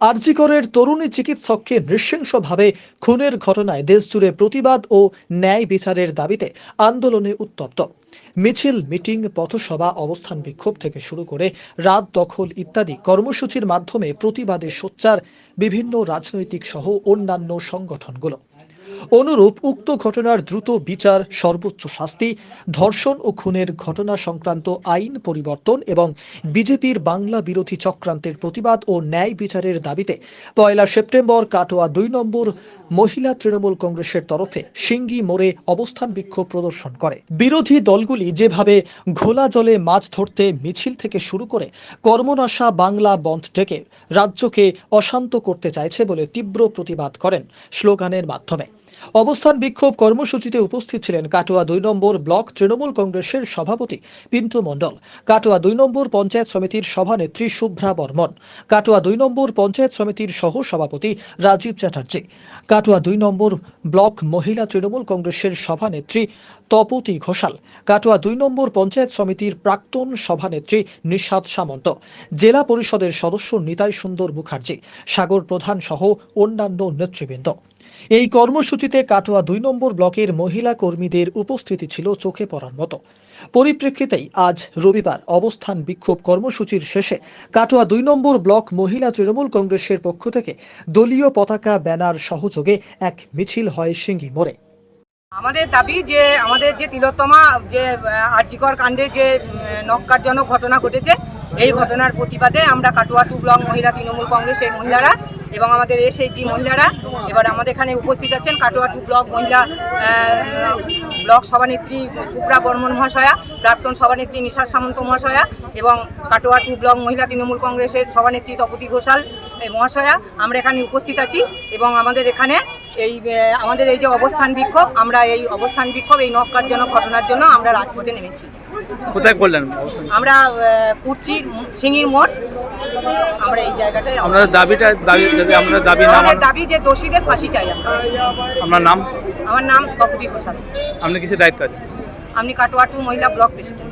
আরজি করের তরুণী চিকিৎসককে নৃশংসভাবে খুনের ঘটনায় দেশজুড়ে প্রতিবাদ ও ন্যায় বিচারের দাবিতে আন্দোলনে উত্তপ্ত। মিছিল, মিটিং, পথসভা, অবস্থান বিক্ষোভ থেকে শুরু করে রাত দখল ইত্যাদি কর্মসূচির মাধ্যমে প্রতিবাদে সোচ্চার বিভিন্ন রাজনৈতিক সহ অন্যান্য সংগঠনগুলো। অনুরূপ উক্ত ঘটনার দ্রুত বিচার, সর্বোচ্চ শাস্তি, ধর্ষণ ও খুনের ঘটনা সংক্রান্ত আইন পরিবর্তন এবং বিজেপির বাংলা বিরোধী চক্রান্তের প্রতিবাদ ও ন্যায় বিচারের দাবিতে ১লা সেপ্টেম্বর কাটোয়া ২ নম্বর মহিলা তৃণমূল কংগ্রেসের তরফে সিঙ্গি মোড়ে অবস্থান বিক্ষোভ প্রদর্শন করে। বিরোধী দলগুলি যেভাবে ঘোলা জলে মাছ ধরতে মিছিল থেকে শুরু করে কর্মনাশা বাংলা বন্ধ ডেকে রাজ্যকে অশান্ত করতে চাইছে বলে তীব্র প্রতিবাদ করেন স্লোগানের মাধ্যমে। অবস্থান বিক্ষোভ কর্মসূচিতে উপস্থিত ছিলেন কাটোয়া ২ নম্বর ব্লক তৃণমূল কংগ্রেসের সভাপতি পিন্টু মণ্ডল, কাটোয়া ২ নম্বর পঞ্চায়েত সমিতির সভানেত্রী শুভ্রা বর্মন, কাটোয়া ২ নম্বর পঞ্চায়েত সমিতির সহ সভাপতি রাজীব চ্যাটার্জি, কাটোয়া ২ নম্বর ব্লক মহিলা তৃণমূল কংগ্রেসের সভানেত্রী তপতি ঘোষাল, কাটোয়া ২ নম্বর পঞ্চায়েত সমিতির প্রাক্তন সভানেত্রী নিশাদ সামন্ত, জেলা পরিষদের সদস্য নিতাই সুন্দর মুখার্জি, সাগর প্রধান সহ অন্যান্য নেতৃবৃন্দ। এই কর্মসূচিতে কাটোয়া ২ নম্বর ব্লকের মহিলা কর্মীদের উপস্থিতি ছিল চোখে পড়ার মতো। পরিপ্রেক্ষিতেই আজ রবিবার অবস্থান বিক্ষোভ কর্মসূচির শেষে কাটোয়া ২ নম্বর ব্লক মহিলা তৃণমূল কংগ্রেসের পক্ষ থেকে দলীয় পতাকা, ব্যানার সহযোগে এক মিছিল হয় সিঙ্গি মোড়ে। আমাদের দাবি যে আমাদের যে তিলোত্তমা যে আরজিকর কাণ্ডে যে নক্কারজনক ঘটনা ঘটেছে, এই ঘটনার প্রতিবাদে আমরা কাটোয়া 2 ব্লক মহিলা তৃণমূল কংগ্রেসের মহিলারা এবং আমাদের এসএইচজি মহিলারা এবার আমাদের এখানে উপস্থিত আছেন। কাটোয়া 2 ব্লক মহিলা ব্লক সভানেত্রী শুভ্রা বর্মন মহাশয়া, প্রাক্তন সভানেত্রী নিশাদ সামন্ত মহাশয়া এবং কাটোয়া 2 ব্লক মহিলা তৃণমূল কংগ্রেসের সভানেত্রী তপতি ঘোষাল মহাশয়া আমরা এখানে উপস্থিত আছি। এবং আমাদের এখানে আমাদের এই যে অবস্থান বিক্ষোভ, আমরা এই অবস্থান বিক্ষোভ এই নক্কারজনক ঘটনার জন্য আমরা রাজপথে নেমেছি। কোথায় করলেন? আমরা কুর্চির সিঙ্গির মোড়, আমরা এই জায়গাটায় আমাদের দাবি যে দোষীদের ফাঁসি চাই। আপনার নাম? আমার নাম তপতি ঘোষাল। আপনি কিসের দায়িত্ব আছে? আমি কাটোয়া 2 মহিলা ব্লক প্রেসিডেন্ট।